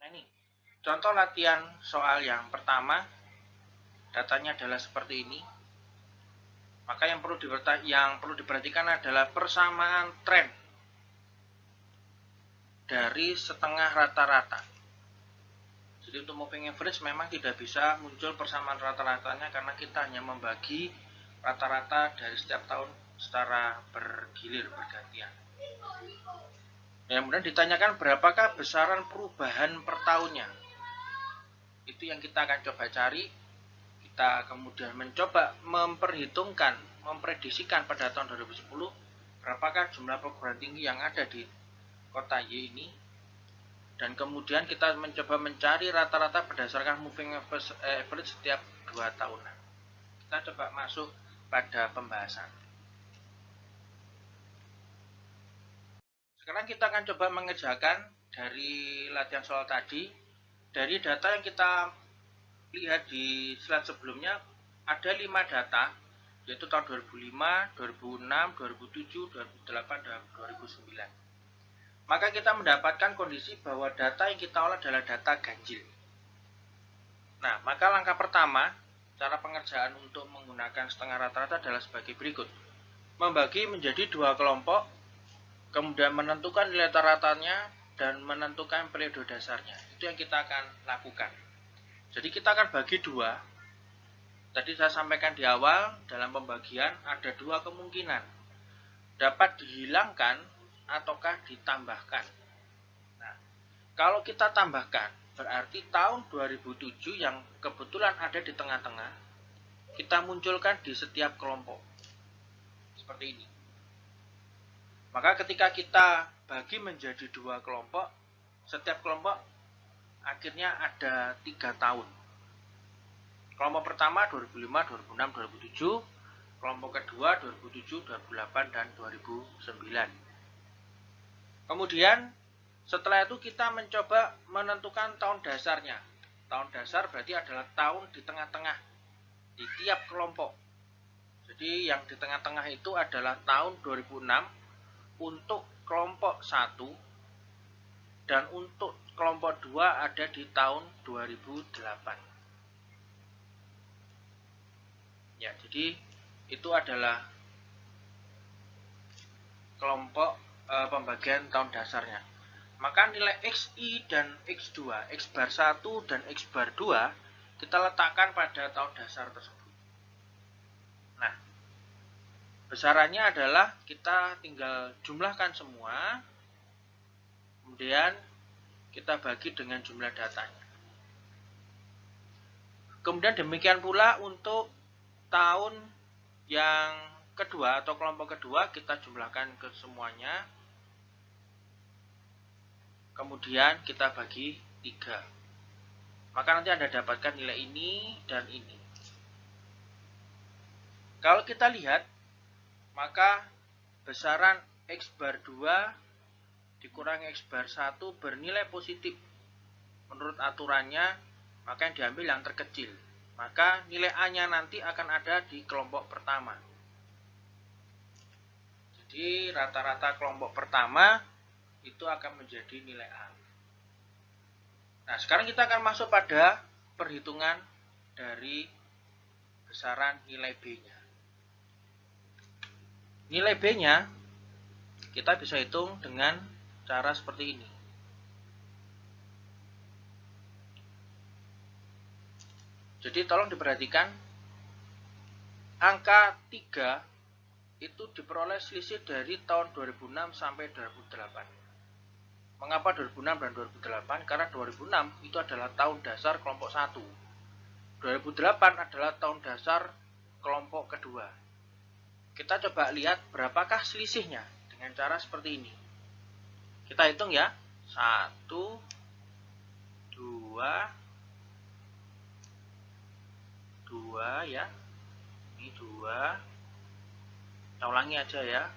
Nah, ini contoh latihan soal yang pertama, datanya adalah seperti ini. Maka yang perlu diperhatikan adalah persamaan tren dari setengah rata-rata. Jadi untuk moving average memang tidak bisa muncul persamaan rata-ratanya karena kita hanya membagi rata-rata dari setiap tahun secara bergilir, bergantian. Kemudian ditanyakan berapakah besaran perubahan per tahunnya. Itu yang kita akan coba cari. Kita kemudian mencoba memperhitungkan, memprediksikan pada tahun 2010 berapakah jumlah perguruan tinggi yang ada di kota Y ini, dan kemudian kita mencoba mencari rata-rata berdasarkan moving average setiap 2 tahunan. Kita coba masuk pada pembahasan. Sekarang kita akan coba mengerjakan dari latihan soal tadi. Dari data yang kita lihat di slide sebelumnya, ada 5 data, yaitu tahun 2005, 2006, 2007, 2008, dan 2009. Maka kita mendapatkan kondisi bahwa data yang kita olah adalah data ganjil. Nah, maka langkah pertama, cara pengerjaan untuk menggunakan setengah rata-rata adalah sebagai berikut. Membagi menjadi 2 kelompok, kemudian menentukan nilai rata-ratanya, dan menentukan periode dasarnya. Itu yang kita akan lakukan. Jadi kita akan bagi 2. Tadi saya sampaikan di awal, dalam pembagian ada 2 kemungkinan. Dapat dihilangkan ataukah ditambahkan. Nah, kalau kita tambahkan, berarti tahun 2007 yang kebetulan ada di tengah-tengah, kita munculkan di setiap kelompok. Seperti ini. Maka ketika kita bagi menjadi 2 kelompok, setiap kelompok akhirnya ada 3 tahun. Kelompok pertama 2005, 2006, 2007, kelompok kedua 2007, 2008, dan 2009. Kemudian setelah itu kita mencoba menentukan tahun dasarnya. Tahun dasar berarti adalah tahun di tengah-tengah di tiap kelompok. Jadi yang di tengah-tengah itu adalah tahun 2006 untuk kelompok 1, dan untuk kelompok 2 ada di tahun 2008. Ya, jadi itu adalah kelompok pembagian tahun dasarnya. Maka nilai XI dan X2, X bar 1 dan X bar 2 kita letakkan pada tahun dasar tersebut. Nah, besarannya adalah kita tinggal jumlahkan semua, kemudian kita bagi dengan jumlah datanya. Kemudian demikian pula untuk tahun yang kedua atau kelompok kedua, kita jumlahkan ke semuanya, kemudian kita bagi 3. Maka nanti Anda dapatkan nilai ini dan ini. Kalau kita lihat, maka besaran X bar 2 dikurangi X bar 1 bernilai positif. Menurut aturannya, maka yang diambil yang terkecil. Maka nilai A-nya nanti akan ada di kelompok pertama. Jadi rata-rata kelompok pertama itu akan menjadi nilai A. Nah, sekarang kita akan masuk pada perhitungan dari besaran nilai B-nya. Nilai B-nya kita bisa hitung dengan cara seperti ini. Jadi tolong diperhatikan, angka 3 itu diperoleh selisih dari tahun 2006 sampai 2008. Mengapa 2006 dan 2008? Karena 2006 itu adalah tahun dasar kelompok 1. 2008 adalah tahun dasar kelompok kedua. Kita coba lihat berapakah selisihnya dengan cara seperti ini. Kita hitung ya. 1, 2, 2 ya. Ini 2. Kita ulangi aja ya.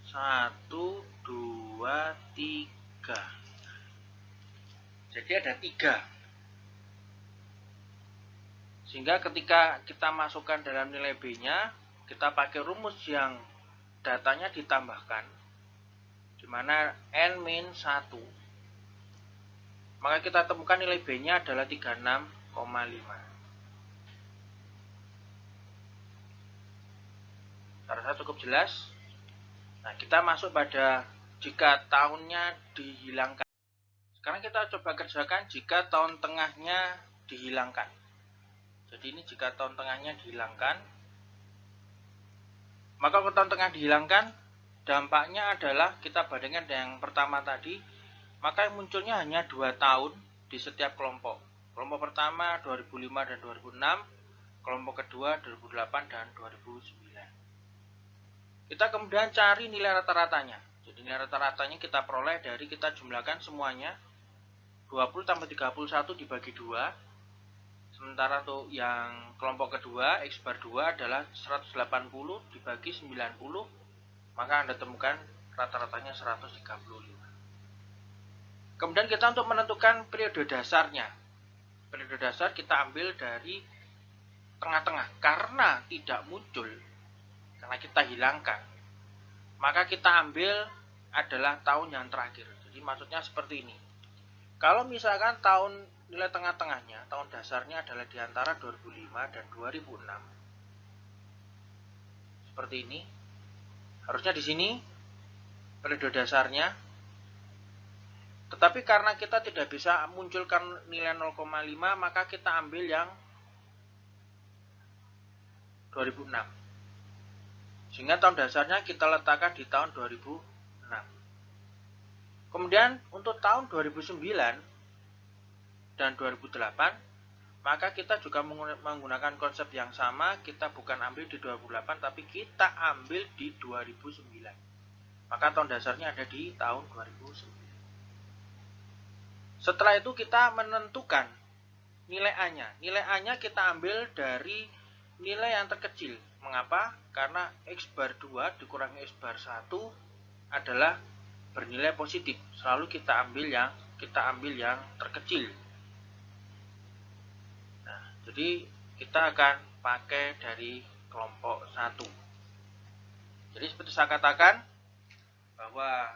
1, 2, 3. Jadi ada 3. Sehingga ketika kita masukkan dalam nilai B-nya, kita pakai rumus yang datanya ditambahkan, di mana N-1. Maka kita temukan nilai B-nya adalah 36,5. Saya rasa cukup jelas. Nah, kita masuk pada jika tahunnya dihilangkan. Sekarang kita coba kerjakan jika tahun tengahnya dihilangkan. Jadi ini jika tahun tengahnya dihilangkan, maka kalau tahun tengah dihilangkan, dampaknya adalah kita bandingkan dengan yang pertama tadi, maka yang munculnya hanya 2 tahun di setiap kelompok. Kelompok pertama 2005 dan 2006, kelompok kedua 2008 dan 2009. Kita kemudian cari nilai rata-ratanya. Jadi nilai rata-ratanya kita peroleh dari kita jumlahkan semuanya. 20 tambah 31 dibagi 2. Sementara untuk yang kelompok kedua, X bar 2 adalah 180 dibagi 90, maka Anda temukan rata-ratanya 135. Kemudian kita untuk menentukan periode dasarnya. Periode dasar kita ambil dari tengah-tengah, karena tidak muncul, karena kita hilangkan, maka kita ambil adalah tahun yang terakhir. Jadi maksudnya seperti ini. Kalau misalkan tahun nilai tengah-tengahnya, tahun dasarnya adalah di antara 2005 dan 2006. Seperti ini. Harusnya di sini periode dasarnya. Tetapi karena kita tidak bisa munculkan nilai 0,5, maka kita ambil yang 2006. Sehingga tahun dasarnya kita letakkan di tahun 2006. Kemudian untuk tahun 2009 dan 2008, maka kita juga menggunakan konsep yang sama. Kita bukan ambil di 2008, tapi kita ambil di 2009. Maka tahun dasarnya ada di tahun 2009. Setelah itu kita menentukan nilai A-nya. Nilai A-nya kita ambil dari nilai yang terkecil. Mengapa? Karena X bar 2 dikurangi X bar 1 adalah bernilai positif. Selalu kita ambil yang terkecil. Jadi kita akan pakai dari kelompok 1. Jadi seperti saya katakan, bahwa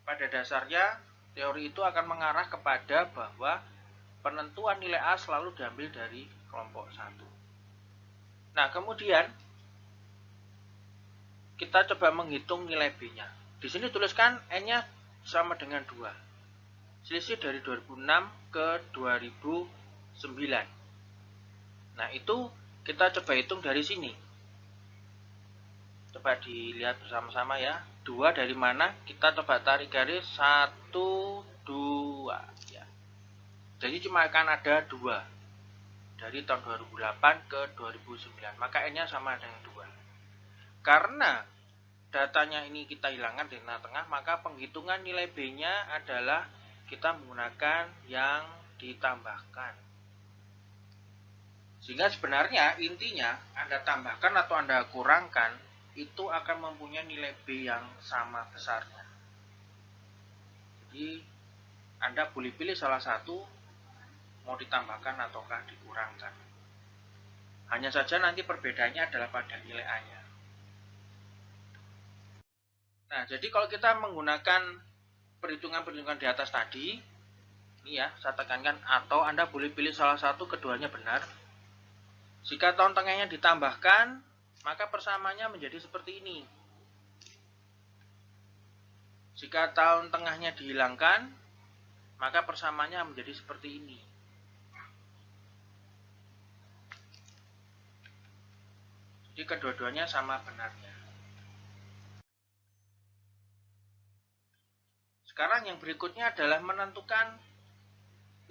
pada dasarnya teori itu akan mengarah kepada bahwa penentuan nilai A selalu diambil dari kelompok 1. Nah, kemudian kita coba menghitung nilai B-nya. Di sini tuliskan N-nya sama dengan 2. Selisih dari 2006 ke 2009. Nah, itu kita coba hitung dari sini. Coba dilihat bersama-sama ya. 2 dari mana? Kita coba tarik garis 1, 2 ya. Jadi cuma akan ada 2 dari tahun 2008 ke 2009. Maka N-nya sama dengan 2. Karena datanya ini kita hilangkan di tengah-tengah, maka penghitungan nilai B-nya adalah kita menggunakan yang ditambahkan. Sehingga sebenarnya intinya Anda tambahkan atau Anda kurangkan itu akan mempunyai nilai B yang sama besarnya. Jadi Anda boleh pilih salah satu, mau ditambahkan ataukah dikurangkan. Hanya saja nanti perbedaannya adalah pada nilai A-nya. Nah, jadi kalau kita menggunakan perhitungan-perhitungan di atas tadi, ini ya, saya tekankan, atau Anda boleh pilih salah satu, keduanya benar. Jika tahun tengahnya ditambahkan, maka persamaannya menjadi seperti ini. Jika tahun tengahnya dihilangkan, maka persamaannya menjadi seperti ini. Jadi kedua-duanya sama benarnya. Sekarang yang berikutnya adalah menentukan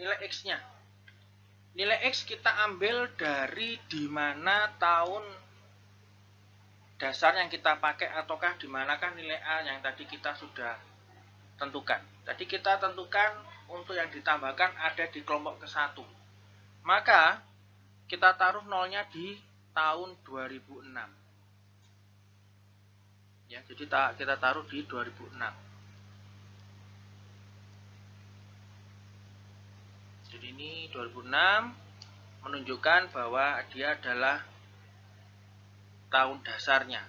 nilai X-nya. Nilai X kita ambil dari di mana tahun dasar yang kita pakai, ataukah di manakah nilai A yang tadi kita sudah tentukan. Tadi kita tentukan untuk yang ditambahkan ada di kelompok ke-1. Maka kita taruh nolnya di tahun 2006. Ya, jadi kita taruh di 2006. Jadi ini 2006. menunjukkan bahwa dia adalah tahun dasarnya.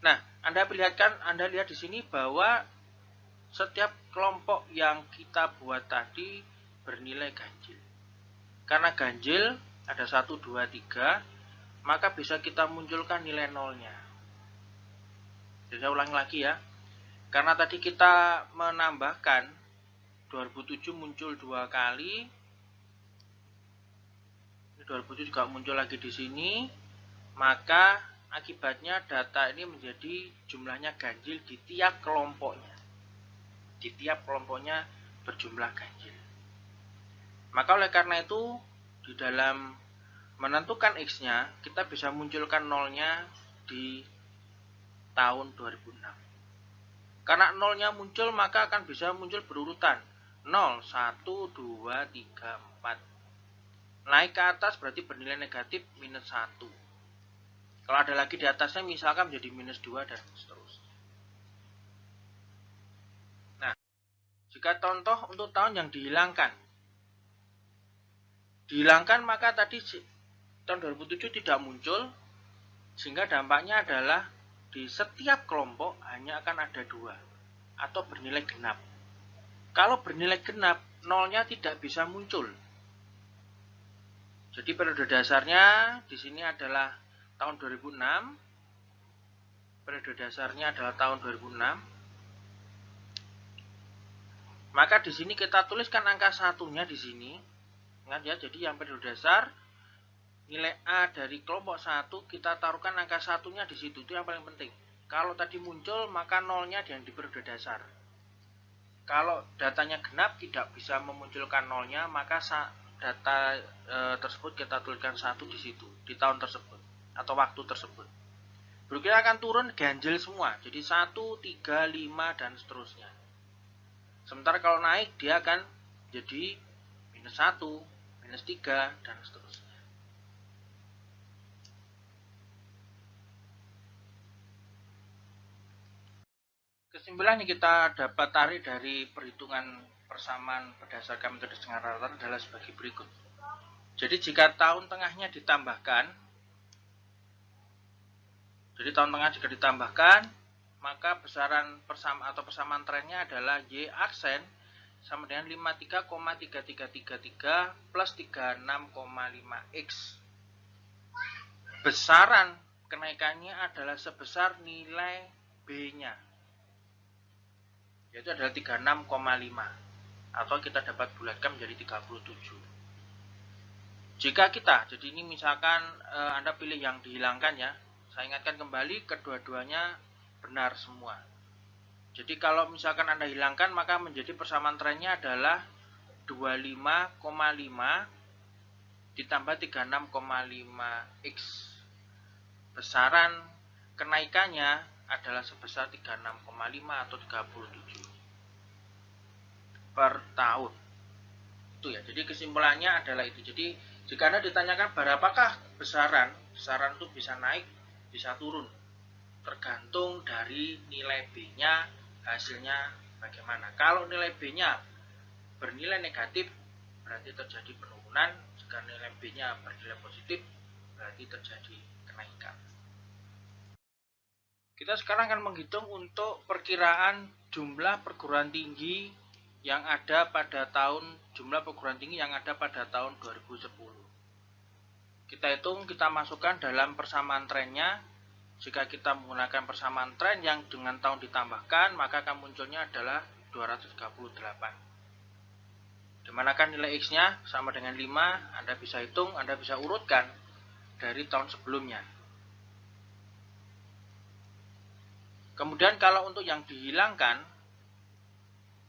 Nah, Anda lihat di sini bahwa setiap kelompok yang kita buat tadi bernilai ganjil. Karena ganjil ada 1, 2, 3, maka bisa kita munculkan nilai nolnya. Jadi saya ulangi lagi ya. Karena tadi kita menambahkan 2007 muncul 2 kali. 2007 juga muncul lagi di sini, maka akibatnya data ini menjadi jumlahnya ganjil di tiap kelompoknya. Di tiap kelompoknya berjumlah ganjil. Maka oleh karena itu, di dalam menentukan X-nya, kita bisa munculkan nolnya di tahun 2006. Karena nolnya muncul, maka akan bisa muncul berurutan. 0, 1, 2, 3, 4. Naik ke atas berarti bernilai negatif minus 1. Kalau ada lagi di atasnya misalkan menjadi minus 2 dan seterusnya. Nah, jika contoh untuk tahun yang dihilangkan. Dihilangkan maka tadi tahun 2007 tidak muncul, sehingga dampaknya adalah di setiap kelompok hanya akan ada 2 atau bernilai genap. Kalau bernilai genap, nolnya tidak bisa muncul. Jadi periode dasarnya di sini adalah tahun 2006. Periode dasarnya adalah tahun 2006. Maka di sini kita tuliskan angka satunya di sini. Ingat ya, jadi yang periode dasar nilai A dari kelompok 1 kita taruhkan angka satunya di situ. Itu yang paling penting. Kalau tadi muncul maka nolnya yang di periode dasar. Kalau datanya genap tidak bisa memunculkan nolnya, maka data tersebut kita tuliskan 1 di situ, di tahun tersebut atau waktu tersebut. Berikutnya akan turun ganjil semua, jadi 1, 3, 5 dan seterusnya. Sementara kalau naik dia akan jadi minus 1, minus 3 dan seterusnya. Kesimpulan yang kita dapat tarik dari perhitungan persamaan berdasarkan metode setengah rata adalah sebagai berikut. Jadi jika tahun tengahnya ditambahkan, jika ditambahkan, maka besaran persamaan trennya adalah Y aksen sama dengan 53,3333 plus 36,5X. Besaran kenaikannya adalah sebesar nilai B-nya, yaitu adalah 36,5, atau kita dapat bulatkan menjadi 37. Jika jadi ini misalkan Anda pilih yang dihilangkan ya, saya ingatkan kembali kedua-duanya benar semua. Jadi kalau misalkan Anda hilangkan maka menjadi persamaan trennya adalah 25,5 ditambah 36,5X. Besaran kenaikannya adalah sebesar 36,5 atau 37 per tahun. Itu ya. Jadi kesimpulannya adalah itu. Jadi jika Anda ditanyakan berapakah besaran itu bisa naik, bisa turun. Tergantung dari nilai B-nya, hasilnya bagaimana. Kalau nilai B-nya bernilai negatif, berarti terjadi penurunan. Jika nilai B-nya bernilai positif, berarti terjadi kenaikan. Kita sekarang akan menghitung untuk perkiraan jumlah perguruan tinggi yang ada pada tahun 2010. Kita hitung, kita masukkan dalam persamaan trennya. Jika kita menggunakan persamaan tren yang dengan tahun ditambahkan, maka akan munculnya adalah 238. Dimanakan nilai X-nya sama dengan 5, Anda bisa hitung, Anda bisa urutkan dari tahun sebelumnya. Kemudian kalau untuk yang dihilangkan,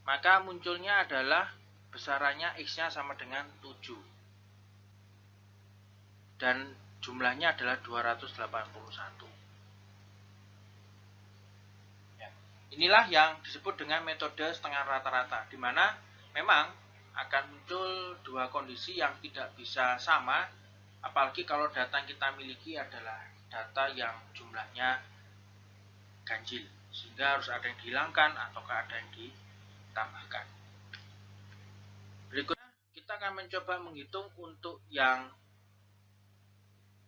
maka munculnya adalah besarannya X-nya sama dengan 7. Dan jumlahnya adalah 281. Inilah yang disebut dengan metode setengah rata-rata, di mana memang akan muncul dua kondisi yang tidak bisa sama, apalagi kalau data yang kita miliki adalah data yang jumlahnya ganjil, sehingga harus ada yang dihilangkan ataukah ada yang ditambahkan. kita akan mencoba menghitung untuk yang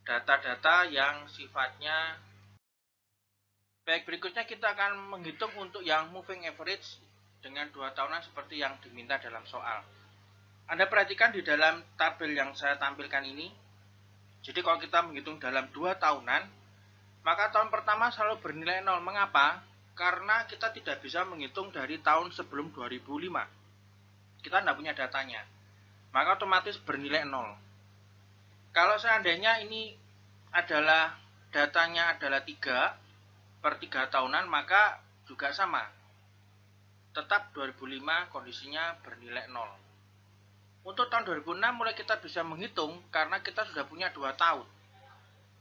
data-data yang sifatnya baik. Berikutnya kita akan menghitung untuk yang moving average dengan 2 tahunan seperti yang diminta dalam soal. Anda perhatikan di dalam tabel yang saya tampilkan ini. Jadi kalau kita menghitung dalam 2 tahunan, maka tahun pertama selalu bernilai 0. Mengapa? Karena kita tidak bisa menghitung dari tahun sebelum 2005. Kita tidak punya datanya. Maka otomatis bernilai 0. Kalau seandainya ini adalah datanya adalah 3 per 3 tahunan, maka juga sama. Tetap 2005 kondisinya bernilai 0. Untuk tahun 2006 mulai kita bisa menghitung karena kita sudah punya 2 tahun.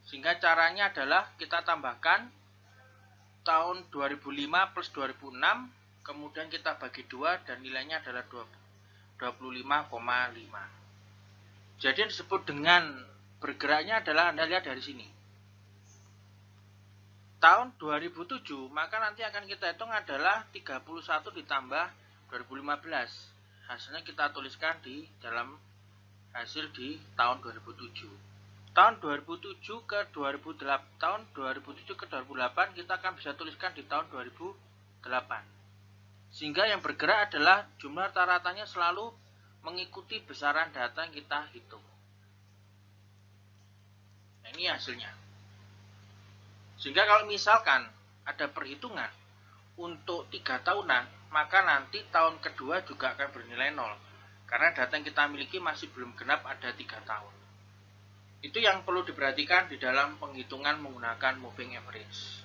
Sehingga caranya adalah kita tambahkan tahun 2005 plus 2006, kemudian kita bagi 2 dan nilainya adalah 25,5. Jadi yang disebut dengan bergeraknya adalah Anda lihat dari sini. Tahun 2007, maka nanti akan kita hitung adalah 31 ditambah 2015. Hasilnya kita tuliskan di dalam hasil di tahun 2007. Tahun 2007 ke 2008, tahun 2007 ke 2008 kita akan bisa tuliskan di tahun 2008. Sehingga yang bergerak adalah jumlah rata-ratanya selalu mengikuti besaran data yang kita hitung. Nah, ini hasilnya. Sehingga kalau misalkan ada perhitungan untuk 3 tahunan, maka nanti tahun kedua juga akan bernilai 0. Karena data yang kita miliki masih belum genap ada 3 tahun. Itu yang perlu diperhatikan di dalam penghitungan menggunakan moving average.